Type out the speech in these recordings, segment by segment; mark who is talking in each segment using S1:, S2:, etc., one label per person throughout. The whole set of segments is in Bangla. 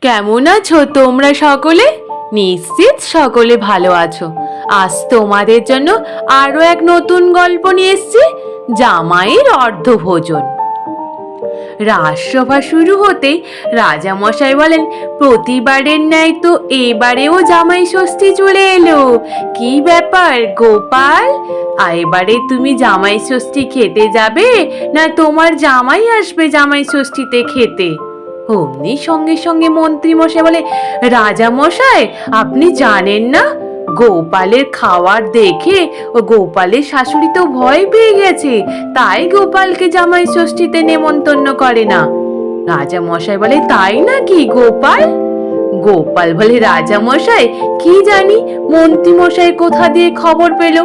S1: কেমন আছো তোমরা সকলে? নিশ্চিত সকলে ভালো আছো। আজ তোমাদের জন্য আরো এক নতুন গল্প নিয়ে এসেছি, জামাইয়ের অর্ধভোজন। রাজসভা শুরু হতেই রাজামশাই বলেন, প্রতিবারের ন্যায় তো এবারেও জামাই ষষ্ঠী চলে এলো। কি ব্যাপার গোপাল, এবারে তুমি জামাই ষষ্ঠী খেতে যাবে না তোমার জামাই আসবে জামাই ষষ্ঠীতে খেতে? অমনি সঙ্গে সঙ্গে মন্ত্রী মশাই বলে, রাজা মশাই আপনি জানেন না, গোপালের খাওয়ার দেখে ও গোপালের শাশুড়ি তো ভয় পেয়ে গেছে, তাই গোপালকে জামাই ষষ্ঠীতে নেমন্তন্ন করে না। রাজা মশাই বলে, তাই নাকি গোপাল? গোপাল বলে, রাজা মশাই কি জানি মন্ত্রী মশাই কোথা দিয়ে খবর পেল।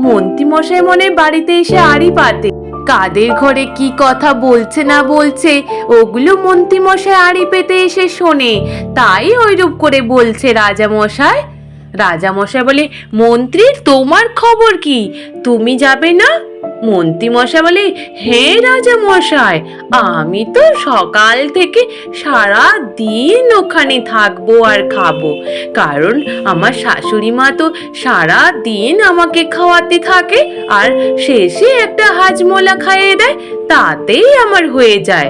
S1: মন্ত্রী মশাই মনে বাড়িতে এসে আড়ি পাতে, কাদের ঘরে কি কথা বলছে না বলছে ওগুলো মন্ত্রী মশাই আড়ি পেতে এসে শোনে, তাই ওইরূপ করে বলছে রাজা মশাই। রাজা মশাই বলে, মন্ত্রী তোমার খবর কি, তুমি যাবে না? মন্ত্রী মশাই বলে, হ্যাঁ রাজা মশাই, আমি তো সকাল থেকে সারা দিন ওখানে থাকবো আর খাবো, কারণ আমার শাশুড়ি মা তো সারা দিন আমাকে খাওয়াতে থাকে আর শেষে একটা হাজমোলা খাইয়ে দেয়, তাতেই আমার হয়ে যায়।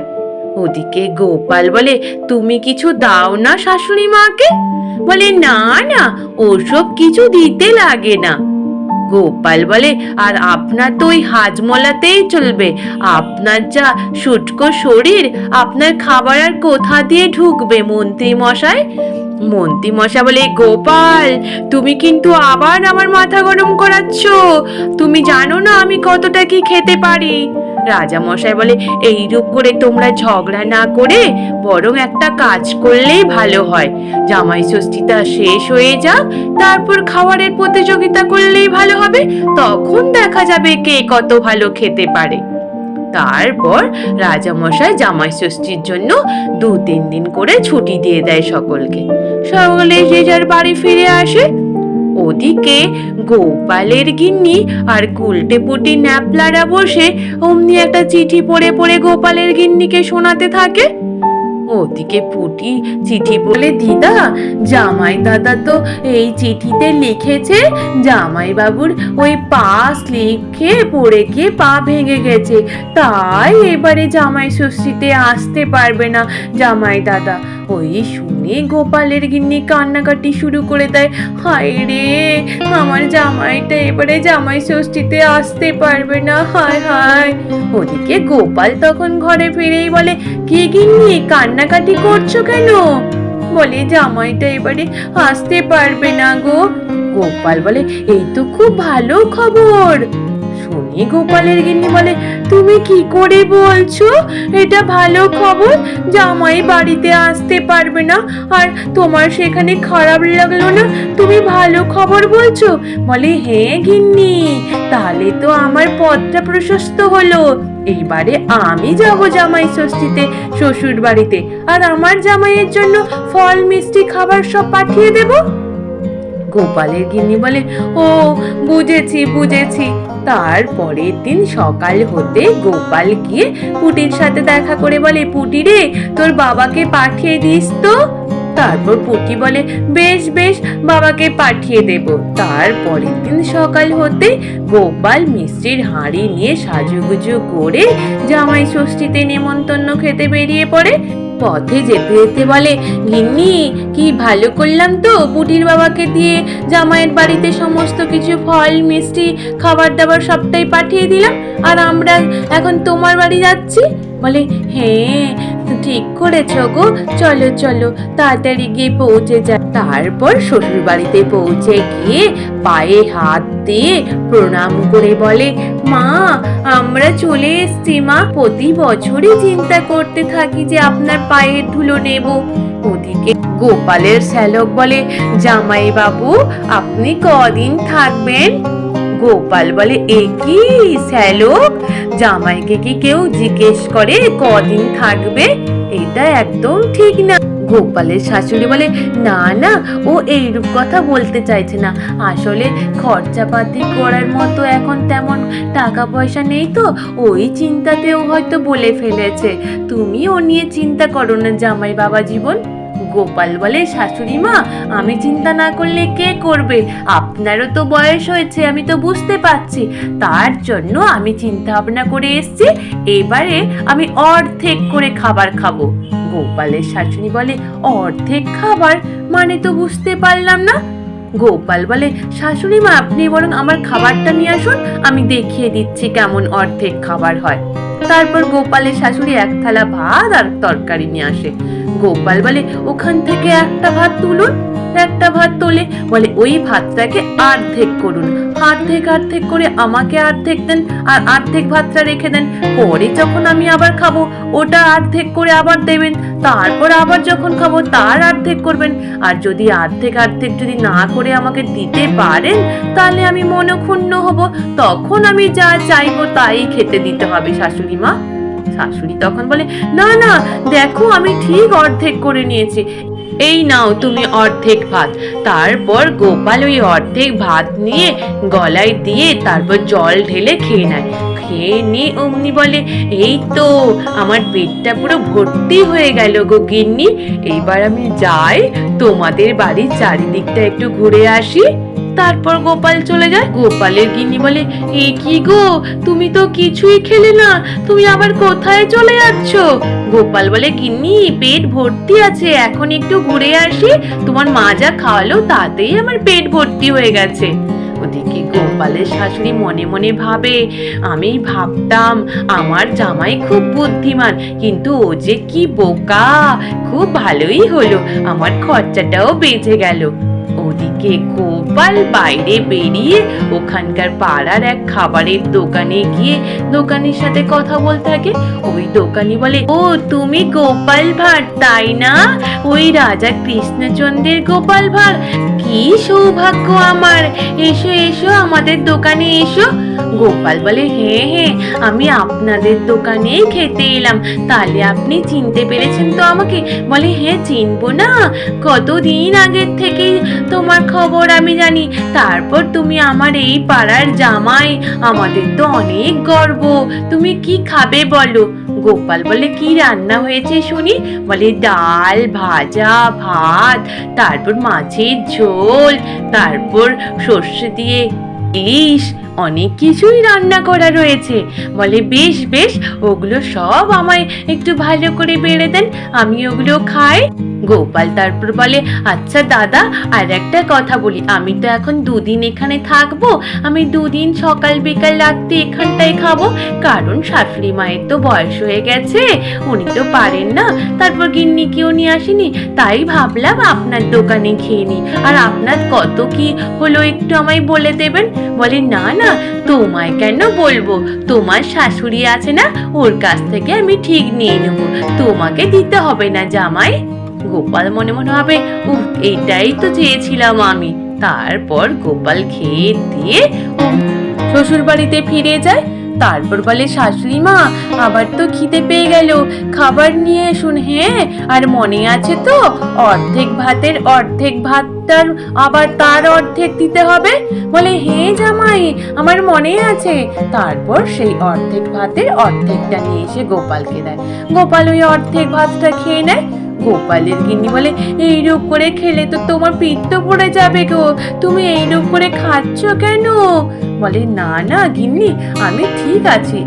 S1: ওদিকে গোপাল বলে, তুমি কিছু দাও না শাশুড়ি মাকে? বলে, না না, ওসব কিছু দিতে লাগে না। গোপাল বলে, আর আপনার তো ওই হাজমলাতেই চলবে, আপনার যা শুটকো শরীর, আপনার খাবার আর কোথা দিয়ে ঢুকবে মন্ত্রী মশাই? মন্ত্রী মশাই বলে, গোপাল তুমি কিন্তু আবার আমার মাথা গরম করাচ্ছ, তুমি জানো না আমি কতটা কি খেতে পারি। রাজা মশাই বলে, এইরূপ করে তোমরা ঝগড়া না করে বরং একটা কাজ করলেই ভালো হয়, জামাই ষষ্ঠীটা শেষ হয়ে যাক, তারপর খাবারের প্রতিযোগিতা করলেই ভালো হবে, তখন দেখা যাবে কে কত ভালো খেতে পারে। তারপর রাজামশাই জামাই ষষ্ঠীর জন্য 2-3 দিন করে ছুটি দিয়ে দেয় সকলকে, সকলে যে যার বাড়ি ফিরে আসে। ওদিকে গোপালের গিন্নি আর গুলটে পুটি ন্যাপলারা বসে অমনি একটা চিঠি পড়ে পড়ে গোপালের গিন্নিকে শোনাতে থাকে। ওদিকে পুটি চিঠি বলে, দিদা জামাই দাদা তো এই চিঠিতে লিখেছে জামাই বাবুর ওই পা স্লিপ খেয়ে পড়ে গিয়ে পা ভেঙে গেছে, তাই এবারে জামাই ষষ্ঠীতে আসতে পারবে না জামাই দাদা। ওই শুনে গোপালের গিন্নি কান্নাকাটি শুরু করে দেয়, হায় রে আমার জামাইটা এবারে জামাই ষষ্ঠীতে আসতে পারবে না, হায় হায়। ওদিকে গোপাল তখন ঘরে ফিরেই বলে, কি গিন্নি কান্নাকাটি করছো কেন? বলে, জামাইটা এবারে আসতে পারবে না গো। গোপাল বলে, এই তো খুব ভালো খবর। শুনি গোপালের গিন্নি বলে, তুমি কি করে বলছো এটা ভালো খবর? জামাই বাড়িতে আসতে পারবে না আর তোমার সেখানে খারাপ লাগলো না, তুমি ভালো খবর বলছো? বলে, হ্যাঁ গিন্নি, তাহলে তো আমার পথটা প্রশস্ত হলো, এইবারে আমি যাব জামাই ষষ্ঠীতে শ্বশুর বাড়িতে, আর আমার জামাইয়ের জন্য ফল মিষ্টি খাবার সব পাঠিয়ে দেব। গোপালের গিন্নি বলে, ও বুঝেছি বুঝেছি। তারপরের দিন সকাল হতে গোপাল গিয়ে পুটির সাথে দেখা করে বলে, পুটি রে তোর বাবাকে পাঠিয়ে দিস তো। তারপর পুটি বলে, বেশ বেশ বাবাকে পাঠিয়ে দেব। তারপরের দিন সকাল হতে গোপাল মিষ্টির হাঁড়ি নিয়ে সাজুগুজু করে জামাই ষষ্ঠীতে নেমন্তন্ন খেতে বেরিয়ে পড়ে। পথে যেতে যেতে বলে, গিন্নি কি ভালো করলাম তো, পুটির বাবাকে দিয়ে জামাইয়ের বাড়িতে সমস্ত কিছু ফল মিষ্টি খাবার দাবার সবটাই পাঠিয়ে দিলাম, আর আমরা এখন তোমার বাড়ি যাচ্ছি। বলে, হ্যাঁ ঠিক করেছ গো, চলো চলো তাড়াতাড়ি গিয়ে পৌঁছে যায়। তারপর শ্বশুর বাড়িতে পৌঁছে গিয়ে পায়ে হাত দিয়ে প্রণাম করে বলে, মা আমরা চলে এসছি মা, প্রতি বছরই চিন্তা করতে থাকি যে আপনার পায়ের ধুলো নেব। ওদিকে গোপালের শ্যালক বলে, জামাই বাবু আপনি কদিন থাকবেন? গোপাল বলে, এ কি শ্যালক, জামাইকে কি কেউ জিজ্ঞেস করে কদিন থাকবে? এটা একদম ঠিক না। গোপালের শাশুড়ি বলে, না না ও এইরূপ কথা বলতে চাইছে না, আসলে খরচাপাতি করার মতো এখন তেমন টাকা পয়সা নেই তো, ওই চিন্তাতেও হয়তো বলে ফেলেছে, তুমি ও নিয়ে চিন্তা করো না জামাই বাবা জীবন। গোপাল বলে, শাশুড়ি মা, আমি চিন্তা না করলে কে করবে? আপনারও তো বয়স হয়েছে, আমি তো বুঝতে পারছি। তার জন্য আমি চিন্তা ভাবনা করে এসেছি, এবারে আমি অর্ধেক করে খাবার খাবো। গোপালের শাশুড়ি বলে, অর্ধেক খাবার মানে তো বুঝতে পারলাম না। গোপাল বলে, শাশুড়ি মা, আপনি বরং আমার খাবারটা নিয়ে আসুন, আমি দেখিয়ে দিচ্ছি কেমন অর্ধেক খাবার হয়। তারপর গোপালের শাশুড়ি এক থালা ভাত আর তরকারি নিয়ে আসে। গোপাল বলে, ওখান থেকে একটা ভাত তুলুন। একটা ভাত তোলে, বলে, ওই ভাতটাকে অর্ধেক করুন, অর্ধেক করে আমাকে অর্ধেক দেন, আর অর্ধেক ভাতটা রেখে দেন। পরে যখন আমি আবার খাবো ওটা অর্ধেক করে আবার দেবেন, তারপর আবার যখন খাবো তার অর্ধেক করবেন। আর যদি অর্ধেক যদি না করে আমাকে দিতে পারেন, তাহলে আমি মনক্ষুণ্ণ হব, তখন আমি যা চাইবো তাই খেতে দিতে হবে শাশুড়ি মা। শাশুড়ি তখন বলে, না না, দেখো আমি ঠিক অর্ধেক করে নিয়েছি, এই নাও তুমি অর্ধেক ভাত। তারপর গোপাল ওই অর্ধেক ভাত নিয়ে গলায় দিয়ে তারপর জল ঢেলে খেয়ে নেয়। খেয়ে নিয়ে অমনি বলে, এই তো আমার পেটটা পুরো ভর্তি হয়ে গেল গো গিন্নি, এইবার আমি যাই, তোমাদের বাড়ির চারিদিকটা একটু ঘুরে আসি। তারপর গোপাল চলে যায়। গোপালের গিন্নি বলে, এ কি গো, তুমি তো কিছুই খেলে না, তুমি আবার কোথায় চলে যাচ্ছ? গোপাল বলে, গিন্নি, পেট ভর্তি আছে, এখন একটু ঘুরে আসি, তোমার মা যা খাওয়ালো তাতেই আমার পেট ভর্তি হয়ে গেছে। ওদিকে গোপালের শাশুড়ি মনে মনে ভাবে, আমি ভাবতাম আমার জামাই খুব বুদ্ধিমান, কিন্তু ও যে কি বোকা, খুব ভালোই হলো, আমার খরচাটাও বেঁচে গেল। ওদিকে গোপাল বাইরে বেরিয়ে ওখানকার পাড়ার এক খাবারের দোকানে গিয়ে দোকানির সাথে কথা বলতে থাকে। ওই দোকানি বলে, ও তুমি গোপাল ভাঁড় তাই না? ওই রাজা কৃষ্ণচন্দ্রের গোপাল ভাঁড়, কি সৌভাগ্য আমার, এসো এসো আমাদের দোকানে এসো। গোপাল বলে, হ্যাঁ হ্যাঁ, আমি আপনাদের দোকানেই খেতে এলাম, তাহলে আপনি চিনতে পেরেছেন তো আমাকে? বলে, হ্যাঁ চিনবো না, কতদিন আগের থেকেই তোমার খবর আমি জানি, তারপর তুমি আমার এই পাড়ার জামাই, আমাদের তো অনেক গর্ব, তুমি কি খাবে বলো? গোপাল বলে, কি রান্না হয়েছে শুনি? বলে, ডাল, ভাজা, ভাত, তারপর মাছের ঝোল, তারপর সর্ষে দিয়ে ইলিশ, অনেক কিছুই রান্না করা রয়েছে। বলে, বেশ বেশ, ওগুলো সব আমায় একটু ভালো করে বেড়ে দেন, আমি ওগুলো খাই। গোপাল তারপর বলে, আচ্ছা দাদা, আর একটা কথা বলি, আমি তো এখন দুদিন এখানে থাকবো, আমি দুদিন সকাল বিকাল রাত্রি এখানটায় খাবো, কারণ শাশুড়ি মায়ের তো বয়স হয়ে গেছে, উনি তো পারেন না, তারপর গিন্নিকেও নিয়ে আসেনি, তাই ভাবলাম আপনার দোকানে খেয়ে নি, আর আপনার কত কি হলো একটু আমায় বলে দেবেন। বলে, না না, তোমায় কেন বলবো, তোমার শাশুড়ি আছে না, ওর কাছ থেকে আমি ঠিক নিয়ে নেবো, তোমাকে দিতে হবে না জামাই। গোপাল মনে মনে ভাবে, এটাই তো চেয়েছিলাম আমি। তারপর গোপাল খেয়ে দিয়ে শ্বশুর বাড়িতে ফিরে যায়। তারপর বলে, শাশুড়ি মা, আবার তো খিদে পেয়ে গেল, খাবার নিয়ে এসুন। হ্যাঁ, আর মনে আছে তো, অর্ধেক ভাতের অর্ধেক ভাতটার আবার তার অর্ধেক দিতে হবে। বলে, হ্যাঁ জামাই, আমার মনে আছে। তারপর সেই অর্ধেক ভাতের অর্ধেকটা নিয়ে এসে গোপালকে দেয়। গোপাল ওই অর্ধেক ভাতটা খেয়ে নেয়। গোপালের গিন্নি বলে, এইরূপ করে খেলে তো তোমার পিঠ তো পড়ে যাবে গো, তুমি এইরূপ করে খাচ্ছ কেন? বলে, না না গিন্নি, আমি ঠিক আছি,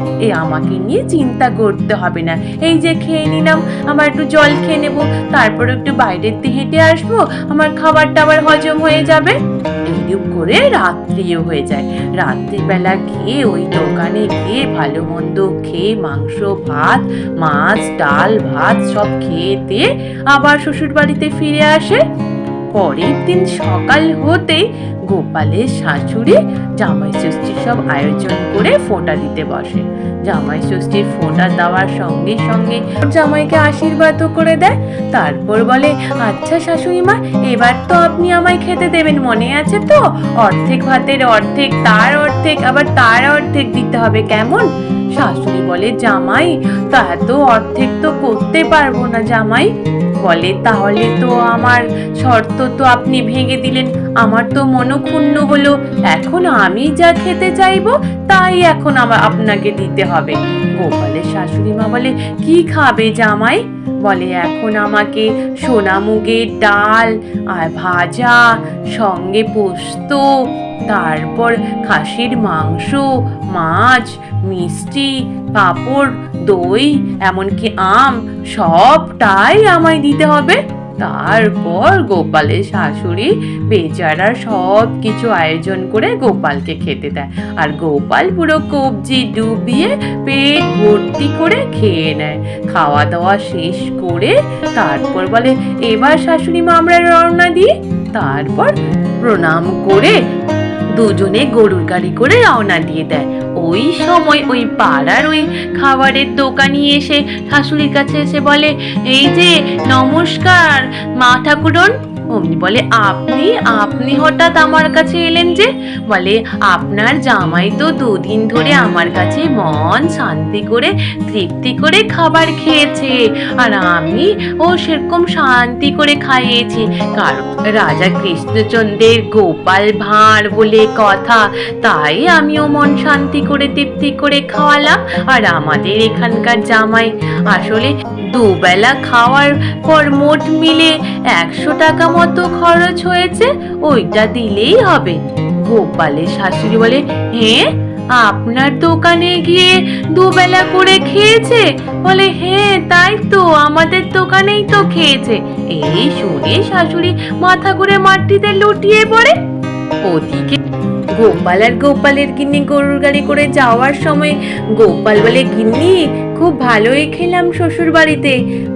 S1: আমাকে নিয়ে চিন্তা করতে হবে না, এই যে খেয়ে নিলাম, আমার একটু জল খেয়ে নেবো, তারপর একটু বাইরের দিয়ে হেঁটে আসবো, আমার খাবারটা আবার হজম হয়ে যাবে। এইরূপ করে রাত্রিও হয়ে যায়। রাত্রিবেলা গিয়ে ওই দোকানে গিয়ে ভালো মন্দ খেয়ে, মাংস ভাত, মাছ ডাল ভাত সব খেয়ে দিয়ে আবার শ্বশুর বাড়িতে ফিরে আসে। পরের দিন সকাল হতেই গোপালের শাশুড়ি জামাই ষষ্ঠীর সব আয়োজন করে ফোঁটা দিতে বসে। জামাই ষষ্ঠীর ফোঁটা দেওয়ার সঙ্গে সঙ্গে জামাইকে আশীর্বাদও করে দেয়। তারপর বলে, আচ্ছা শাশুড়ি মা, এবার তো আপনি আমায় খেতে দেবেন, মনে আছে তো? অর্ধেক ভাতের অর্ধেক, তার অর্ধেক, আবার তার অর্ধেক দিতে হবে, কেমন? শাশুড়ি বলে, জামাই, তা এত অর্ধেক তো করতে পারবো না জামাই। বলে তাহলে তো আমার শর্ত তো আপনি ভেঙে দিলেন, আমার তো মনক্ষুণ্ণ হলো, এখন আমি যা খেতে চাইবো তাই এখন আপনাকে দিতে হবে। গোপালের শাশুড়ি মা বলে, কি খাবে জামাই? বলে, এখন আমাকে সোনা মুগের ডাল আর ভাজা, সঙ্গে পোস্ত, তারপর খাসির মাংস, মাছ, মিষ্টি, পাঁপড়, দই, এমনকি আম, সবটাই আমায় দিতে হবে। তারপর গোপালের শাশুড়ি বেচারার সব কিছু আয়োজন করে গোপালকে খেতে দেয়, আর গোপাল পুরো কবজি ডুবিয়ে পেট ভর্তি করে খেয়ে নেয়। খাওয়া দাওয়া শেষ করে তারপর বলে, এবার শাশুড়ি মা আমরা রওনা দিই। তারপর প্রণাম করে দুজনে গরুর গাড়ি করে রওনা দিয়ে দেয়। ওই সময় ওই পাড়ার ওই খাবারের দোকানি এসে শাশুড়ির কাছে এসে বলে, এই যে নমস্কার মা ঠাকুরন। অমনি বলে, আপনি আপনি হঠাৎ আমার কাছে এলেন যে? বলে, আপনার জামাই তো দুদিন ধরে আমার কাছে মন শান্তি করে তৃপ্তি করে খাবার খেয়েছে, আর আমি ও সেরকম শান্তি করে খাইয়েছি, কারণ রাজা কৃষ্ণচন্দ্রের গোপাল ভাঁড় বলে কথা, তাই আমিও মন শান্তি করে তৃপ্তি করে খাওয়ালাম। আর আমাদের এখানকার জামাই আসলে দুবেলা খাওয়ার পর মোট মিলে 100 টাকা মতো খরচ হয়েছে, ওইটা দিলেই হবে। গোপালের শাশুড়ি বলে, হ্যাঁ আপনার দোকানে গিয়ে দুবেলা করে খেয়েছে? বলে, হ্যাঁ তাই তো, আমাদের দোকানেই তো খেয়েছে। এই শুনে শাশুড়ি মাথা ঘুরে মাটিতে লুটিয়ে পড়ে। ওদিকে গোপাল আর গোপালের গিন্নি গরুর গাড়ি করে যাওয়ার সময় গোপাল বলে, গিন্নি খুব ভালোই খেলাম শ্বশুর বাড়িতে।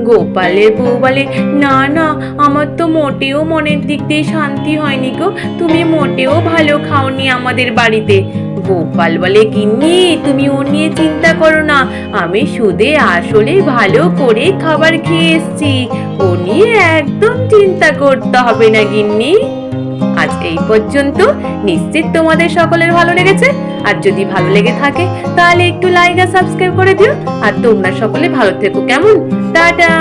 S1: গোপালের বউ বলে, না না, আমার তো মোটেও মনের দিক দিয়ে শান্তি হয়নি গো, তুমি মোটেও ভালো খাওনি আমাদের বাড়িতে। গোপাল বলে, গিন্নি তুমি ও নিয়ে চিন্তা করো না, আমি শুধু আসলে ভালো করে খাবার খেয়ে এসছি, ও নিয়ে একদম চিন্তা করতে হবে না গিন্নি। আজ এই পর্যন্ত, নিশ্চিত তোমাদের সকলের ভালো লেগেছে। আর যদি ভালো লেগে থাকে তাহলে একটু লাইক আর সাবস্ক্রাইব করে দিও। আর তোমরা সকলে ভালো থেকো, কেমন? টাটা।